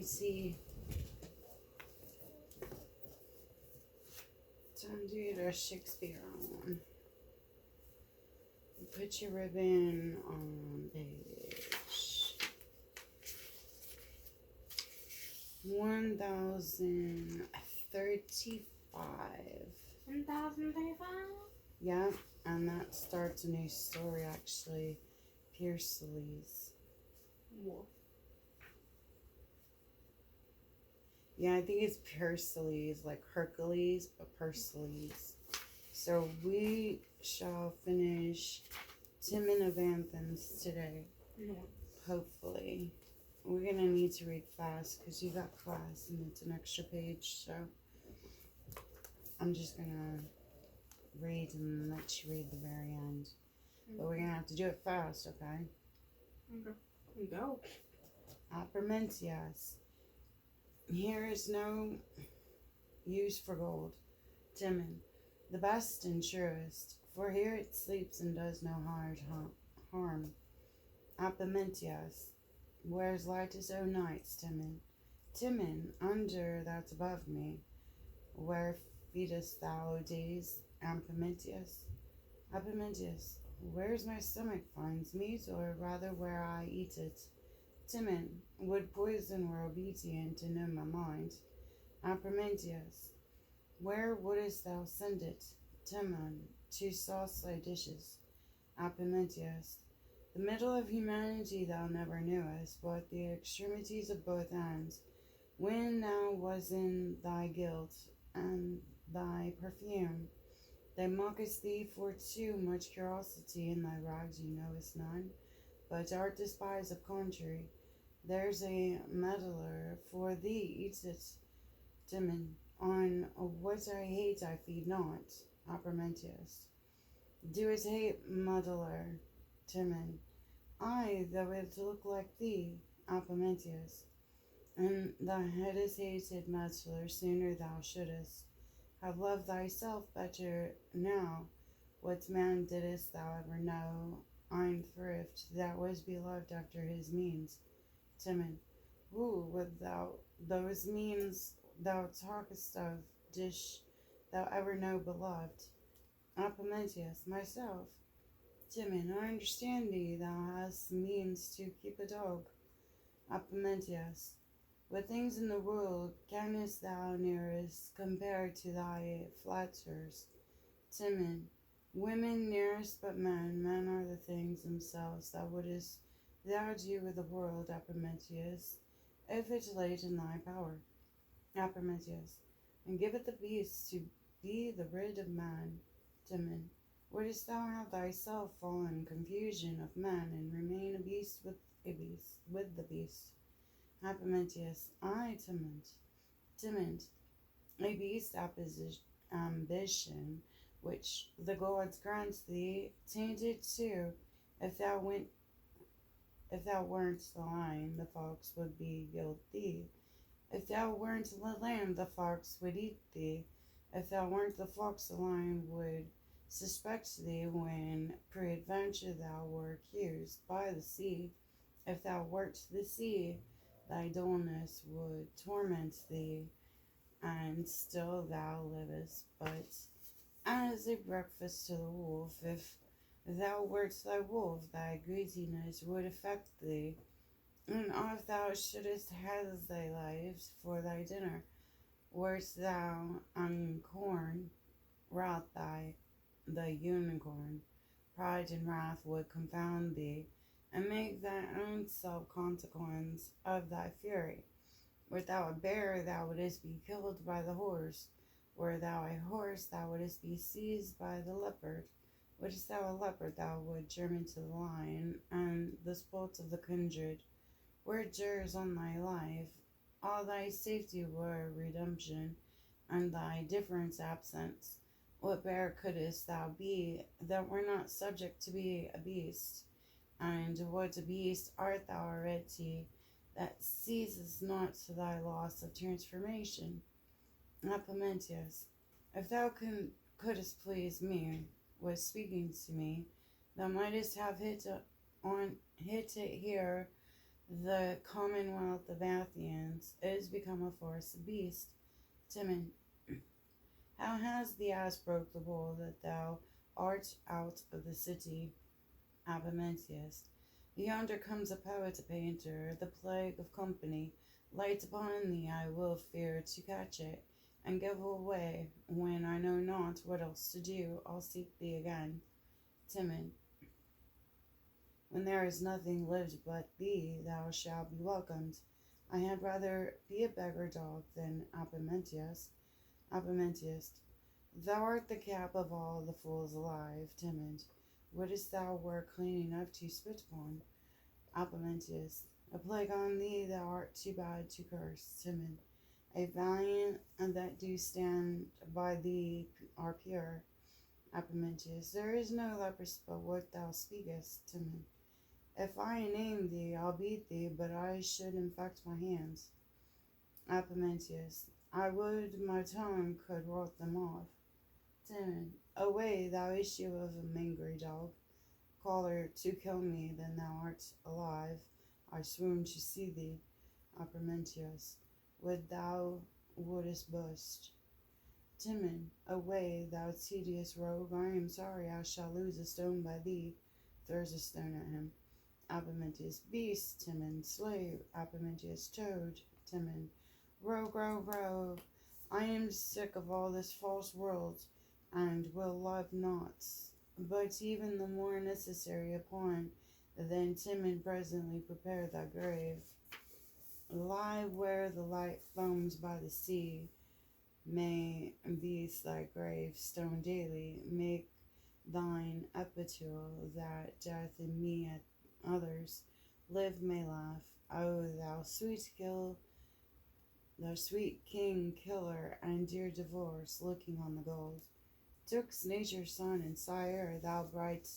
see. Don't do the Shakespeare on. Put your ribbon on page 1035. 1035? Yeah, and that starts a new story actually. Perseus. Wolf. Yeah, I think it's Perseus, like Hercules, but Perseus. So we shall finish Timon of Athens today, hopefully. We're going to need to read fast because you got class and it's an extra page, so I'm just going to read and let you read the very end. But we're going to have to do it fast, okay? Okay. Go. Apermentias. Here is no use for gold. Timon, the best and surest, for here it sleeps and does no harm. Apermentias, where's lightest o nights, Timon? Timon, under that's above me. Where feedest thou, O days? Apermentias. Apermentias, where's my stomach finds meat, or rather where I eat it? Timon, would poison were obedient to know my mind. Apermentias, where wouldest thou send it? Timon, to sauce thy dishes. Apermentias, the middle of humanity thou never knewest, but the extremities of both ends, when thou was in thy guilt and thy perfume. They mockest thee for too much curiosity, in thy rags you knowest none, but art despised of contrary. There's a meddler for thee, eats it. Timon, on what I hate I feed not. Apermentius, doest hate meddler. Timon, I, though it look like thee. Apermentius, and thou hadst hated meddler sooner thou shouldest have loved thyself better now. What man didst thou ever know, ein thrift, that was beloved after his means? Timon, who would thou those means thou talkest of, dish thou ever know beloved? Apermentius, myself. Timon, I understand thee, thou hast means to keep a dog. Apermentius, what things in the world canst thou nearest compare to thy flatterers? Timon, women nearest but men, men are the things themselves. Thou wouldest thou do with the world, Apermentius, if it laid in thy power. Apermentius, and give it the beast to be the rid of man. Timon, wouldst thou have thyself fall in confusion of men, and remain a beast with the beast? Apermentius, I, Timon, a beast ambition, which the gods grant thee, tainted too. If thou weren't the lion, the fox would beguile thee. If thou weren't the lamb, the fox would eat thee. If thou weren't the fox, the lion would suspect thee when peradventure thou were accused by the sea. If thou wert the sea, thy dullness would torment thee, and still thou livest but as a breakfast to the wolf. If thou wert thy wolf, thy greediness would affect thee, and if thou shouldest have thy lives for thy dinner, wert thou corn, wrath the unicorn, pride and wrath would confound thee, and make thy own self consequence of thy fury. Wert thou a bear, thou wouldst be killed by the horse. Were thou a horse, thou wouldst be seized by the leopard. Wouldst thou a leopard, thou would journey to the lion, and the sport of the kindred. Were jurors on thy life, all thy safety were redemption, and thy difference absence. What bear couldst thou be that were not subject to be a beast? And what a beast art thou already, that ceases not to thy loss of transformation? Apermentius, if thou couldst please me with speaking to me, thou mightest have hit it here The commonwealth of Athens is become a forest beast. Timon, how has the ass broke the wall that thou art out of the city? Abamentius, yonder comes a poet, a painter, the plague of company. Light upon thee, I will fear to catch it, and give away. When I know not what else to do, I'll seek thee again. Timon, when there is nothing lived but thee, thou shalt be welcomed. I had rather be a beggar dog than Abamentius. Abamentius, thou art the cap of all the fools alive. Timon, wouldst thou were clean enough to spit upon? Abamentius, a plague on thee, thou art too bad to curse. Timon, a valiant and that do stand by thee are pure. Abamentius, there is no leprosy but what thou speakest. Timon, if I name thee, I'll beat thee, but I should infect my hands. Abamentius, I would my tongue could rot them off. Timon, away, thou issue of a mangry dog, caller to kill me than thou art alive. I swoon to see thee. Abamentius, would thou wouldest burst. Timon, away, thou tedious rogue, I am sorry I shall lose a stone by thee. Throws a stone at him. Abamentius, beast. Timon, slave. Abamentius, toad. Timon, rogue, rogue, rogue. I am sick of all this false world, and will love not, but even the more necessary upon than Timon presently prepare thy grave. Lie where the light foams by the sea, may be thy grave stone daily, make thine epitule that death in me at others live may laugh. O thou sweet king killer and dear divorce, looking on the gold. Took's nature's son and sire, thou bright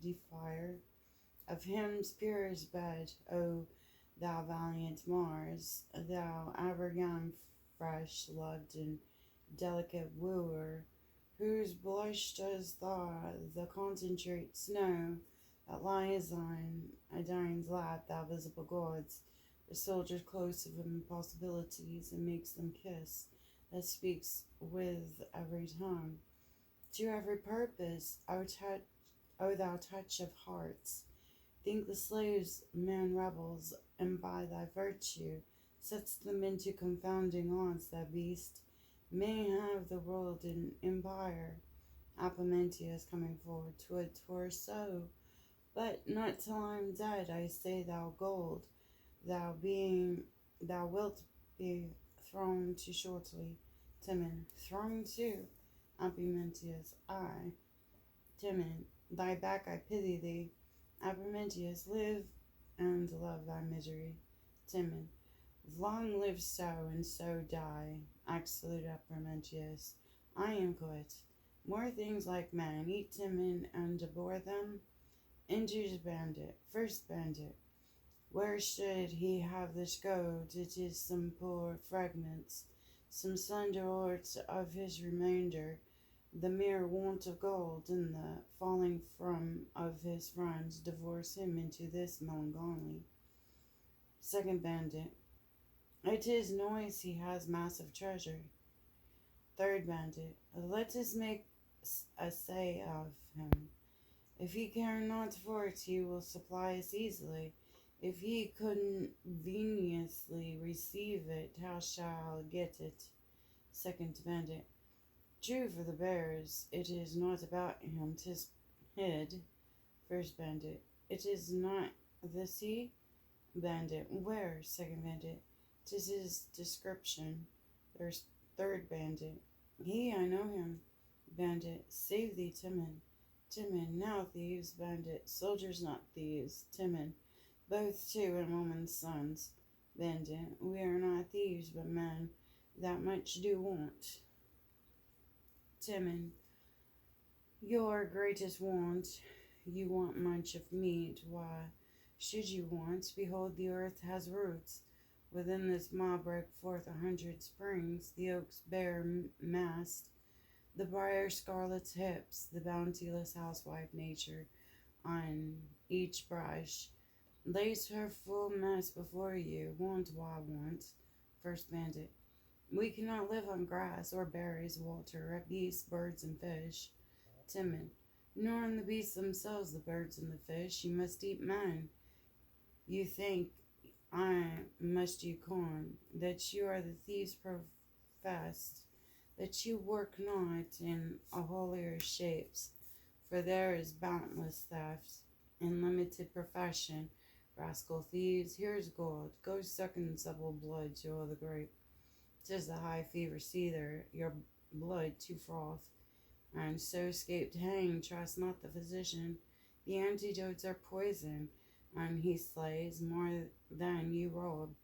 defier of him's purest bed, O thou valiant Mars, thou ever young, fresh loved and delicate wooer, whose blush does thaw the concentrate snow that lies on Adine's lap, thou visible gods, the soldiers close of impossibilities, and makes them kiss, that speaks with every tongue, to every purpose, O thou touch of hearts. Think the slaves man rebels, and by thy virtue sets them into confounding odds, that beast may have the world in empire. Abamentius coming forward, twere so, but not till I'm dead, I say, thou gold, thou wilt be thrown to shortly. Timon, thrown to. Abamentius, I. Timon, thy back I pity thee. Abamentius, live and love thy misery. Timon, long live so, and so die. Absolute Abamentius, I am quit. More things like men, eat Timon and abhor them. Enters bandit, first bandit. Where should he have this gold? It is some poor fragments, some slender orts of his remainder, the mere want of gold, and the falling from of his friends divorce him into this melancholy. Second bandit, it is noise he has massive treasure. Third bandit, let us make a say of him. If he care not for it, he will supply us easily. If he conveniently receive it, how shall get it? Second bandit, true for the bearers, it is not about him, 'tis hid. First bandit, it is not the sea? Bandit, where? Second bandit, 'tis his description. Third bandit, he, I know him. Bandit, save thee, Timon. Timon, now thieves. Bandit, soldiers not thieves. Timon, both two and woman's sons. Bandit, we are not thieves, but men that much do want. Timon, your greatest want, you want much of meat. Why should you want? Behold, the earth has roots. Within this maw break forth 100 springs, the oak's bare mast, the briar scarlet's hips, the bounteous housewife nature on each brush, lays her full mess before you. Want, why want? First Bandit. We cannot live on grass or berries, Walter, at beasts, birds, and fish. Timon. Nor on the beasts themselves, the birds and the fish. You must eat men. You think I must you corn, that you are the thieves professed, that you work not in a holier shapes, for there is boundless theft in limited profession. Rascal thieves, here's gold. Go suck in supple blood to all the grape. 'Tis the high fever seether, your blood to froth, and so escape to hang. Trust not the physician. The antidotes are poison, and he slays more than you rob.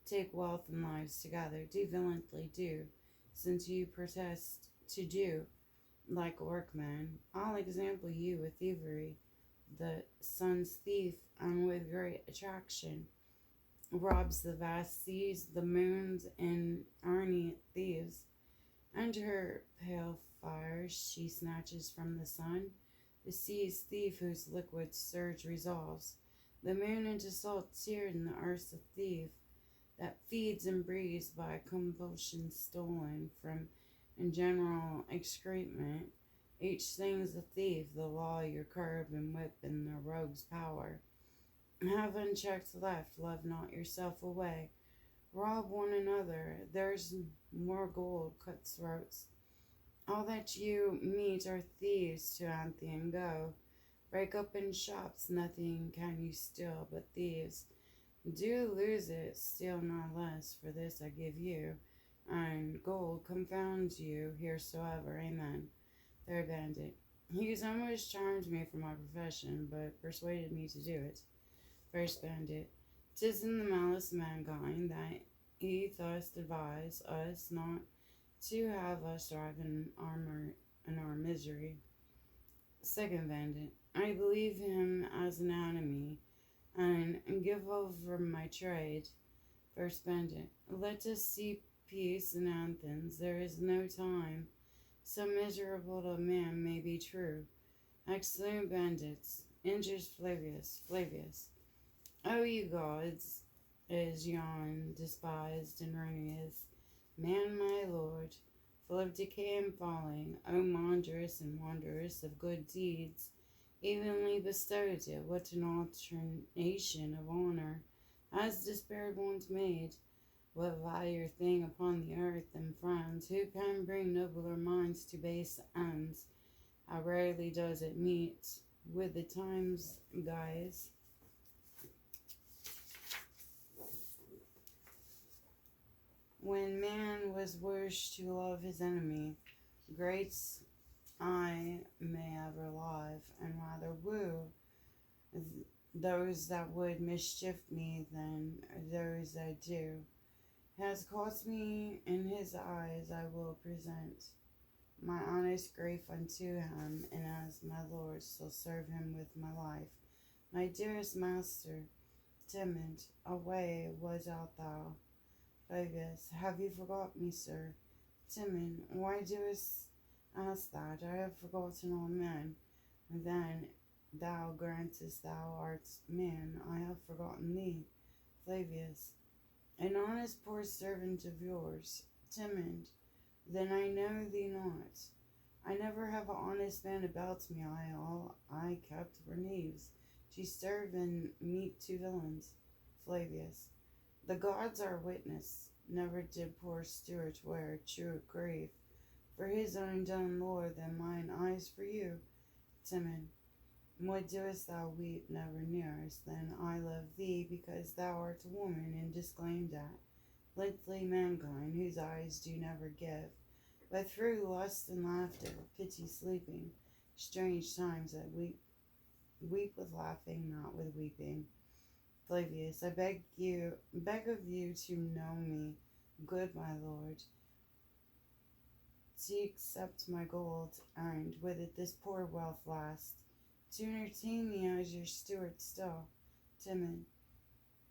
Take wealth and lives together. Do violently do, since you protest to do like workmen. I'll example you with thievery. The sun's thief, and with great attraction, robs the vast seas, the moons, and army thieves. And her pale fires she snatches from the sun, the sea's thief whose liquid surge resolves, the moon into salt seared in the earth's a thief, that feeds and breathes by compulsion stolen from general excrement. Each thing's a thief, the law your curb and whip and the rogue's power. Have unchecked left, love not yourself away. Rob one another, there's more gold, cut throats. All that you meet are thieves to Anthean go. Break up in shops, nothing can you steal but thieves. Do lose it, steal not less, for this I give you, and gold confounds you heresoever, amen. Third Bandit. He's almost charmed me from my profession, but persuaded me to do it. First Bandit. 'Tis in the malice of mankind that he thus advise us not to have us strive in our misery. Second Bandit. I believe him as an enemy, and give over my trade. First Bandit. Let us see peace in Athens. There is no time so miserable to a man may be true. Excellent bandits. Injures Flavius. Flavius. O you gods, is yon despised and ruinous man, my lord, full of decay and falling, O monstrous and wondrous of good deeds, evenly bestowed it, what an alternation of honor, has despaired once made, what vilder thing upon the earth than friends, who can bring nobler minds to base ends, how rarely does it meet with the times guise. When man was wished to love his enemy, greats I may ever live, and rather woo those that would mischief me than those that do. Has cost me in his eyes, I will present my honest grief unto him, and as my Lord shall serve him with my life. My dearest master, Timon, away was out thou. Flavius, have you forgot me, sir? Timon, why dost ask that? I have forgotten all men. Then thou grantest thou art man, I have forgotten thee. Flavius, an honest poor servant of yours. Timon, then I know thee not. I never have an honest man about me. All I kept were knaves, to serve and meat to villains. Flavius, the gods are witness, never did poor Stuart wear true grief for his own done lore than mine eyes for you. Timon, what doest thou weep never nearest? Then I love thee because thou art a woman and disclaimed at. Lithely mankind, whose eyes do never give, but through lust and laughter, pity sleeping, strange times that weep with laughing, not with weeping. Flavius, I beg of you to know me, good my lord, to accept my gold, and with it this poor wealth last, to entertain me as your steward still. Timon,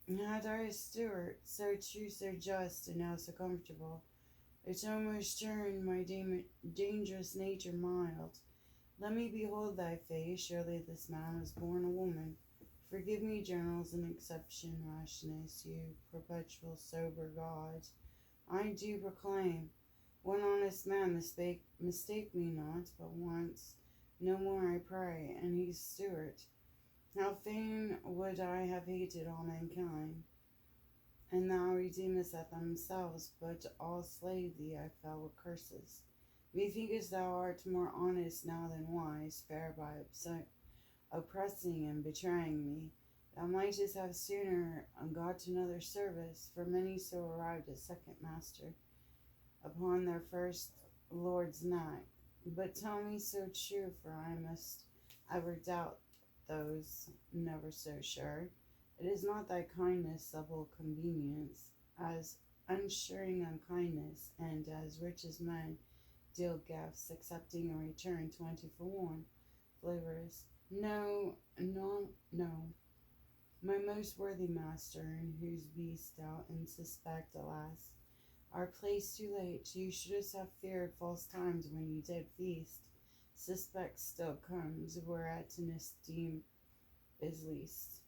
had I a steward so true, so just, and now so comfortable, it almost turned my dangerous nature mild. Let me behold thy face, surely this man was born a woman. Forgive me, journals, and exception, rashness, you perpetual sober God. I do proclaim, one honest man mistake me not, but once, no more I pray, and he's Stuart. How fain would I have hated all mankind, and thou redeemest at themselves, but all slave thee I fell with curses. Methinkest thou art more honest now than wise, fair by oppressing and betraying me. Thou mightest have sooner got another service, for many so arrived as second master upon their first lord's neck. But tell me so true, for I must ever doubt those never so sure. It is not thy kindness, supple convenience, as unsuring unkindness, and as rich as men deal gifts, accepting in return 20 for 1, flavorous. No, no, no. My most worthy master, in whose beast thou and suspect, alas, are placed too late. You shouldst have feared false times when you did feast. Suspect still comes, whereat an esteem is least,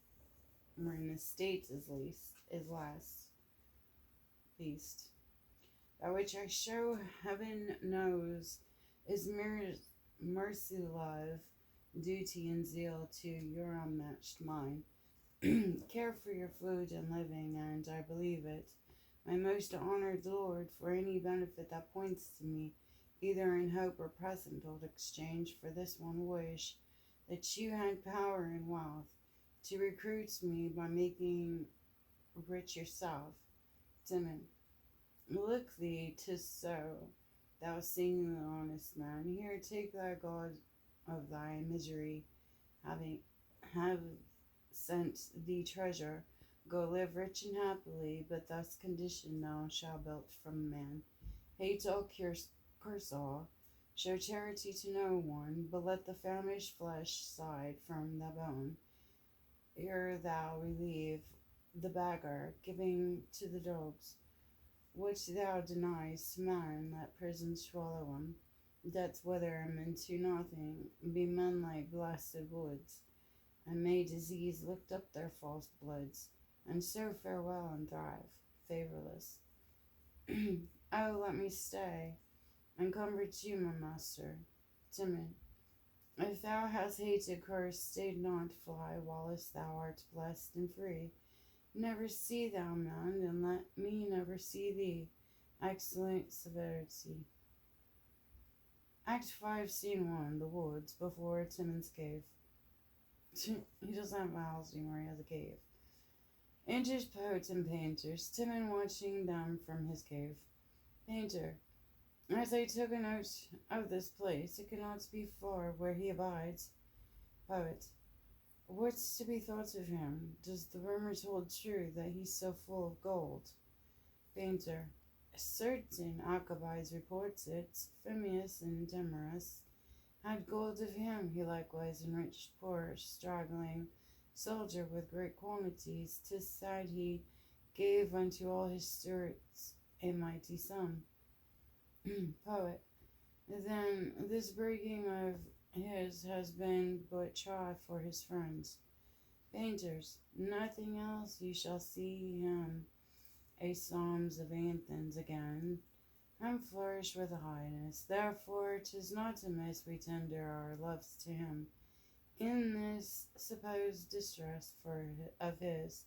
where an estate is least, is last, least. That which I show, heaven knows, is mercy, love, duty, and zeal to your unmatched mind. Care for your food and living, and I believe it, my most honored lord, for any benefit that points to me, either in hope or present, old exchange for this one wish, that you had power and wealth to recruit me by making rich yourself. Timon, look thee, 'tis so, thou seeing the honest man. Here, take thy God of thy misery, have sent thee treasure. Go live rich and happily, but thus conditioned thou shalt built from man. Hate all, curse all, show charity to no one, but let the famished flesh side from the bone. Ere thou relieve the beggar, giving to the dogs, which thou deniest to man, let prison swallow him. Debts wither him into nothing, be men like blasted woods, and may disease lift up their false bloods, and so farewell and thrive, favorless. Oh, let me stay, and comfort you, my master. Timon, if thou hast hated curse, stay not, fly, whilst thou art blessed and free. Never see thou man, and let me never see thee. Excellent severity. Act 5, Scene 1, The Woods, before Timon's cave. He doesn't have a house anymore, he has a cave. Enters poets and painters, Timon watching them from his cave. Painter, as I took a note of this place, it cannot be far where he abides. Poet, what's to be thought of him? Does the rumors hold true that he's so full of gold? Painter, certain Alcibiades reports it. Phemius and Demarus had gold of him. He likewise enriched poor, straggling soldier with great quantities. 'Tis said he gave unto all his stewards a mighty sum. Poet, then this breaking of his has been but try for his friends. Painters, nothing else, you shall see him a Psalms of Athens again, and flourish with a highness. Therefore 'tis not amiss we tender our loves to him. In this supposed distress of his,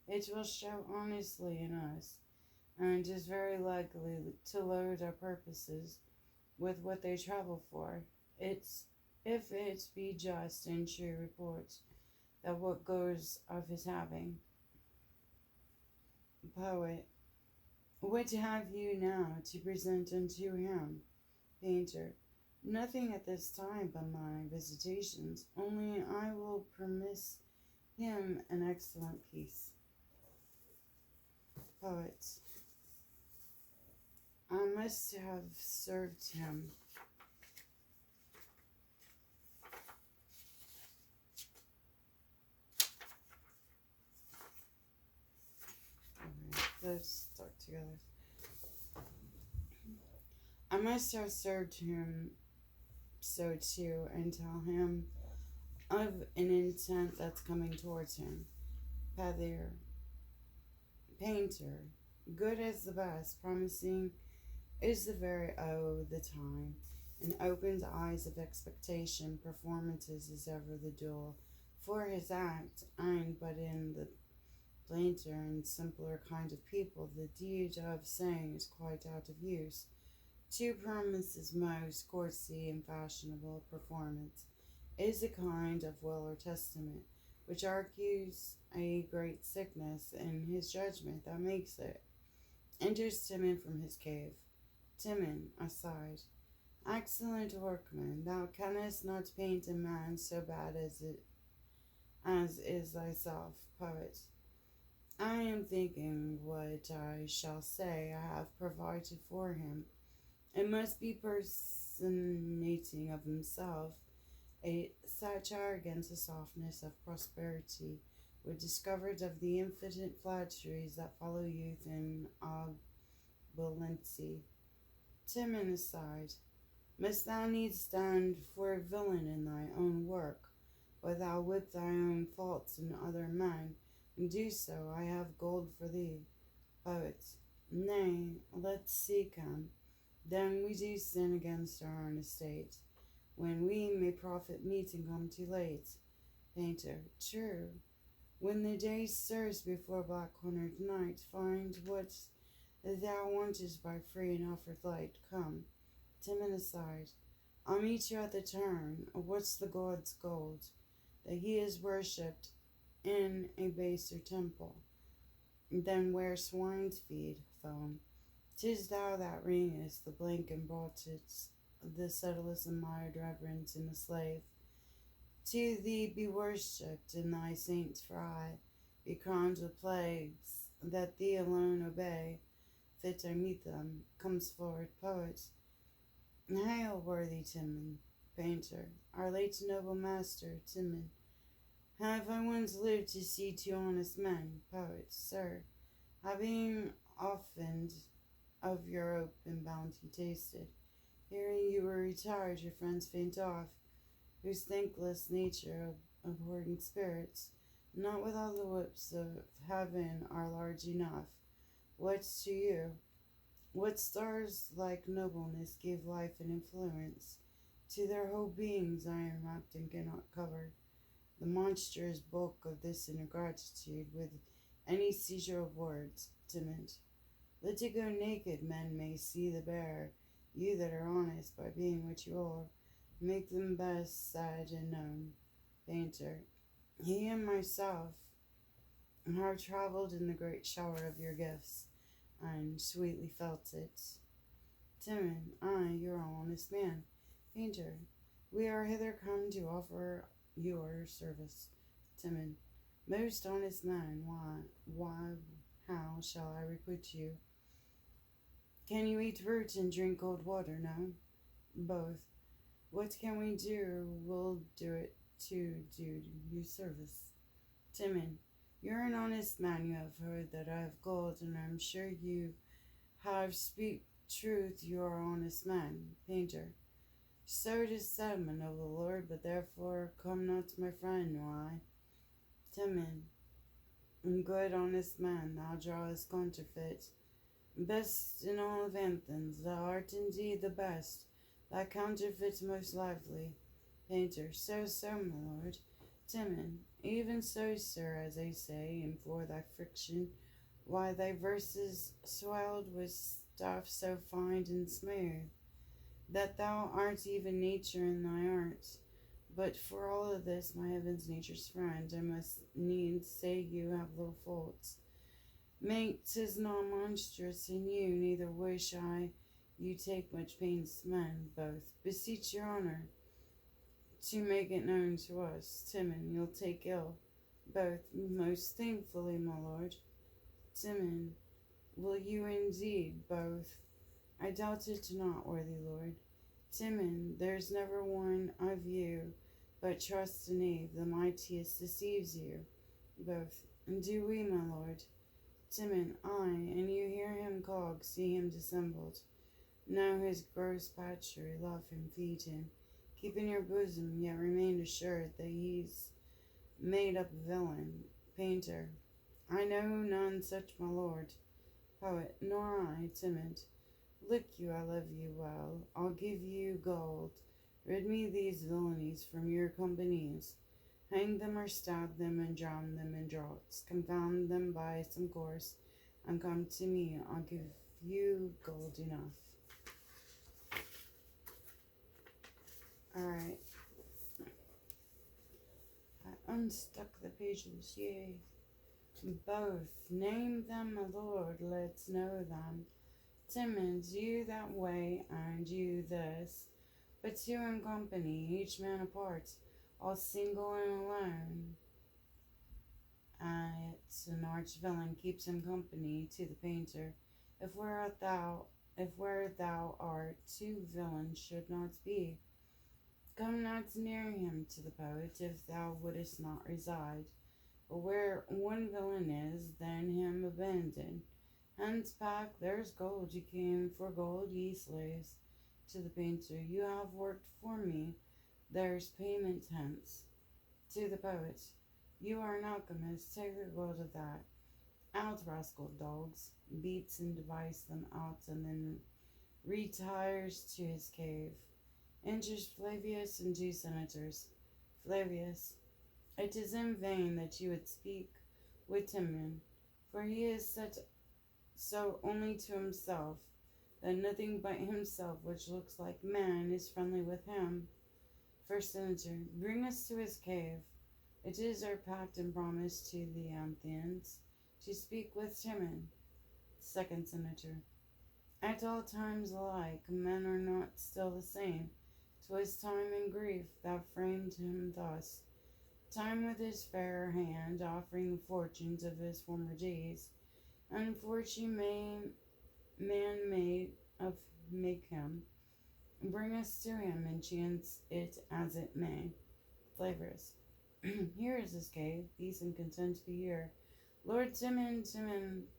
it will show honestly in us, and is very likely to load our purposes with what they travel for. If it be just and true report that what goes of his having. Poet, what have you now to present unto him? Painter, nothing at this time but my visitations, only I will promise him an excellent piece. Poet, I must have served him. Let's start together. I must have served him so too, and tell him of an intent that's coming towards him. Pathier, painter, good as the best, promising is the very the time, and opens eyes of expectation, performances is ever the duel. For his act, and but in the plainer and simpler kind of people, the deed of saying is quite out of use. To promises most courtesy and fashionable performance is a kind of will or testament, which argues a great sickness in his judgment that makes it. Enters Timon from his cave. Timon, aside, excellent workman, thou canst not paint a man so bad as is thyself, poet. I am thinking what I shall say I have provided for him. It must be personating of himself, a satire against the softness of prosperity, with discovered of the infinite flatteries that follow youth and opulency. Timon aside, must thou needs stand for a villain in thy own work, or thou whip thy own faults in other men, and do so, I have gold for thee. Poet, nay, let's seek him. Then we do sin against our own estate, when we may profit meet and come too late. Painter, true. When the day stirs before black-cornered night, find what thou wantest by free and offered light. Come, Timon aside, I'll meet you at the turn. What's the god's gold? That he is worshipped in a baser temple, than where swines feed foam. 'Tis thou that ringest the blank and broughtest the subtlest admired reverence in the slave. To thee be worshipped, and thy saints fry, be crowned with plagues, that thee alone obey. Fit I meet them, comes forward, poet. Hail, worthy Timon, painter, our late noble master, Timon. Have I once lived to see two honest men, poet, sir, having often of your open bounty tasted, hearing you were retired, your friends faint off, whose thankless nature abhorring spirits, not with all the whips of heaven are large enough. What's to you? What stars like nobleness gave life and influence to their whole beings iron wrapped and cannot cover the monstrous bulk of this ingratitude with any seizure of words, timid. Let it go naked, men may see the bearer, you that are honest by being what you are, make them best sad and known. Painter, he and myself have travelled in the great shower of your gifts, and sweetly felt it. Timon, I, your honest man. Painter, we are hither come to offer your service. Timon, most honest man, how shall I requite you? Can you eat fruit and drink cold water? No? Both. What can we do? We'll do it to do you service. Timon, you're an honest man. You have heard that I have gold, and I'm sure you have speak truth. You are an honest man. Painter, so it is said, my noble lord, but therefore come not, my friend, nor I. Timon, good honest man, thou drawest counterfeit. Best in all of Athens, thou art indeed the best. Thy counterfeit most lively. Painter, so, my lord. Timon, even so, sir, as I say, and for thy friction, why thy verses swelled with stuff so fine and smooth, that thou art even nature in thy art. But for all of this, my heaven's nature's friend, I must needs say you have little faults. Make 'tis not monstrous in you, neither wish I you take much pains to mend both. Beseech your honor to make it known to us. Timon, you'll take ill both most thankfully, my lord. Timon, will you indeed both? I doubt it not, worthy lord. Timon, there's never one of you but trusts in Eve, the mightiest deceives you. Both. And do we, my lord? Timon, I, and you hear him cog, see him dissembled. Know his gross patchery, love him, feed him. Keep in your bosom, yet remain assured that he's made up villain. Painter. I know none such, my lord. Poet. Nor I, timid. Look you, I love you well. I'll give you gold. Rid me these villainies from your companies. Hang them or stab them and drown them in draughts. Confound them by some course, and come to me. I'll give you gold enough. Alright. I unstuck the pages, yay. Both. Name them, my lord, let's know them. Timid, you that way, and you this. But two in company, each man apart, all single and alone. It's an arch villain keeps him company to the painter. If where thou art, two villains should not be. Come not near him to the poet, if thou wouldest not reside. But where one villain is, then him abandon. Hence back, there's gold, you came for gold, ye slaves. To the painter, you have worked for me, there's payment hence. To the poet, you are an alchemist, take the gold of that. Out, rascal dogs, beats and divides them out, and then retires to his cave. Enters Flavius and two senators. Flavius, it is in vain that you would speak with Timon, for he is set so only to himself, that nothing but himself which looks like man is friendly with him. First senator, bring us to his cave. It is our pact and promise to the Athenians to speak with Timon. Second senator, at all times alike, men are not still the same. 'Twas time and grief that framed him thus. Time with his fair hand offering the fortunes of his former days, and fortune man made of make him. Bring us to him, and chance it as it may. Flavors. Here is his cave, peace and content be here. Lord Timon,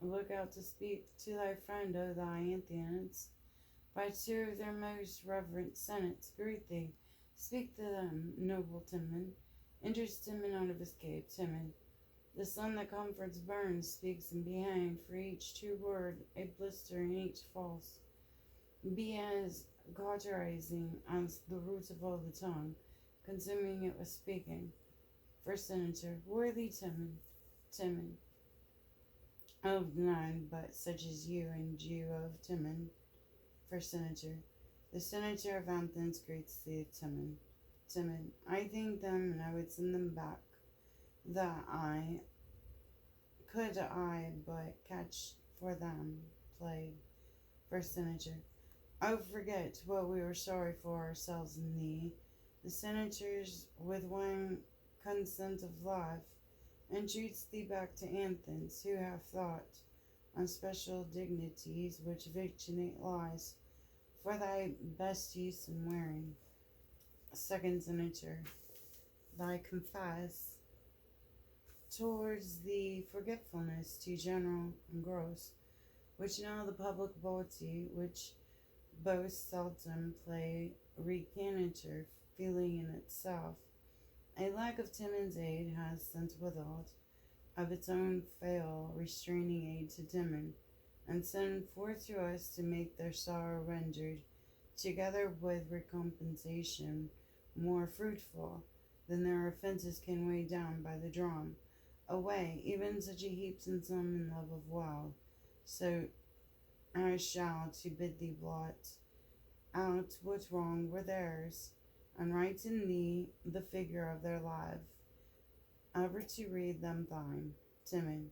look out to speak to thy friend, O thy Athenians. By two of their most reverent senates, greet thee. Speak to them, noble Timon. Enters Timon out of his cave, Timon. The sun that comforts burns, speaks and be hanged, for each true word, a blister in each false. Be as cauterizing as the root of all the tongue, consuming it with speaking. First senator, worthy Timon, of none but such as you and you of Timon. First senator, the senator of Athens greets thee, Timon. I thank them, and I would send them back, that I could but catch for them plague. First senator, oh, forget what we were sorry for ourselves in thee. The senators, with one consent of life, entreats thee back to Athens, who have thought on special dignities which vaccinate lies, for thy best use in wearing. Second senator, thy confess towards the forgetfulness too general and gross, which now the public bounty, which both seldom play recanator, feeling in itself, a lack of Timon's aid has sent withheld, of its own fail restraining aid to Timon, and send forth to us to make their sorrow rendered, together with recompensation more fruitful than their offences can weigh down by the drum. Away, even such a heaps in some in love of woe, so I shall to bid thee blot out what wrong were theirs, and write in thee the figure of their life, ever to read them thine. Timon,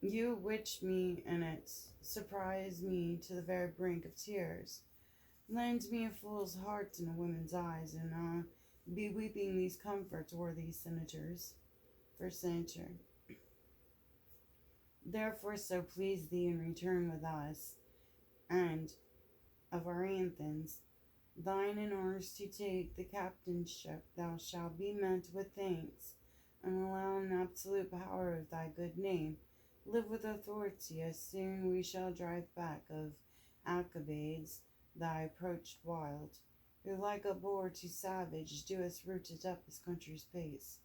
you witch me in it, surprise me to the very brink of tears. Lend me a fool's heart and a woman's eyes, and I'll be weeping these comforts, worthy senators. First senator, therefore so please thee in return with us, and of our Athens, thine and ours to take the captainship, thou shalt be met with thanks, and allow an absolute power of thy good name. Live with authority, as soon we shall drive back of Alcibiades thy approached wild. who like a boar too savage doeth root it up his country's pace.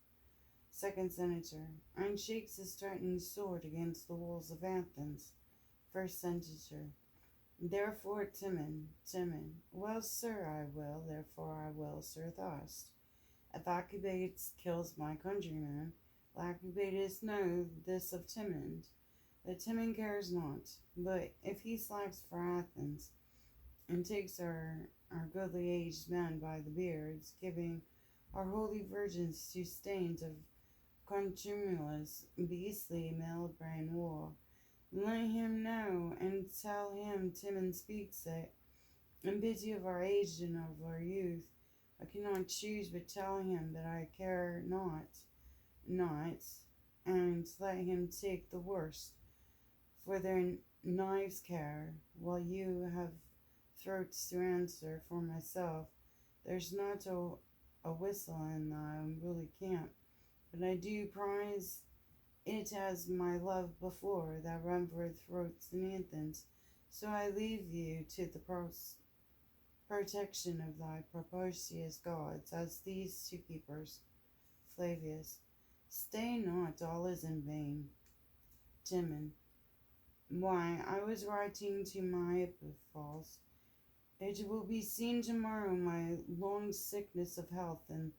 Second Senator, and shakes his threatening sword against the walls of Athens. First Senator, therefore Timon, well, sir, I will, therefore I will, sir, thus. If Achabates kills my countrymen, Achabates know this of Timon, that Timon cares not, but if he slacks for Athens, and takes our goodly aged men by the beards, giving our holy virgins to stains of contumelious, beastly, male-brain war, let him know, and tell him Timon speaks it, in pity of our age and of our youth. I cannot choose but tell him that I care not, and let him take the worst, for their knives care, while you have throats to answer. For myself, there's not a whistle in the unruly camp, but I do prize it as my love before that revered throats in Athens. So I leave you to the protection of thy propitious gods, as these two keepers. Flavius, stay not, all is in vain. Timon, why, I was writing to my epistles. It will be seen tomorrow my long sickness of health and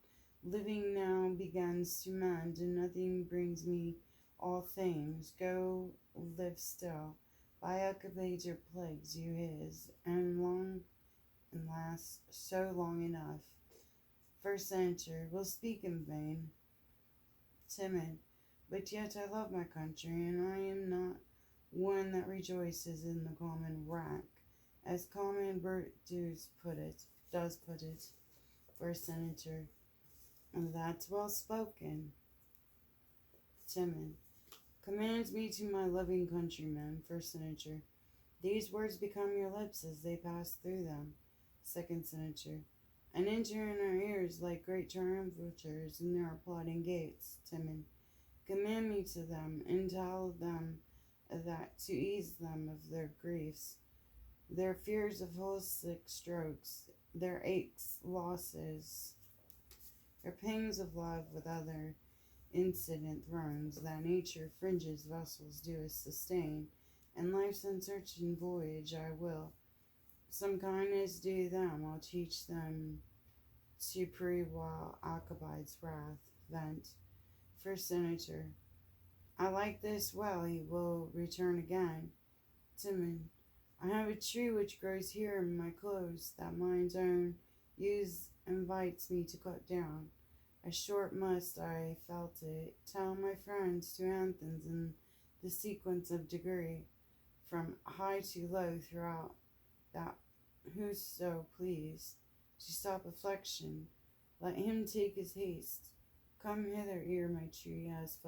living now begins to mend, and nothing brings me all things. Go live still. By Alcibiades plagues you his, and last so long enough. First Senator, will speak in vain. Timid, but yet I love my country, and I am not one that rejoices in the common wrack, as common does put it. First Senator, that's well spoken. Timon, commands me to my loving countrymen. First Senator, these words become your lips as they pass through them. Second Senator, and enter in our ears like great triumvirs in their applauding gates. Timon, command me to them, and tell them that to ease them of their griefs, their fears of wholesale strokes, their aches, losses, their pangs of love with other incident thrones, that nature fringes vessels do sustain, and life's uncertain voyage I will some kindness do them. I'll teach them to pray while Alcibiades' wrath vent. First Senator, I like this well, he will return again. Timon, I have a tree which grows here in my close, that mine's own use invites me to cut down. A short must I felt it, tell my friends to Athens in the sequence of degree, from high to low throughout, that whoso please to stop affliction, let him take his haste. Come hither ere my tree has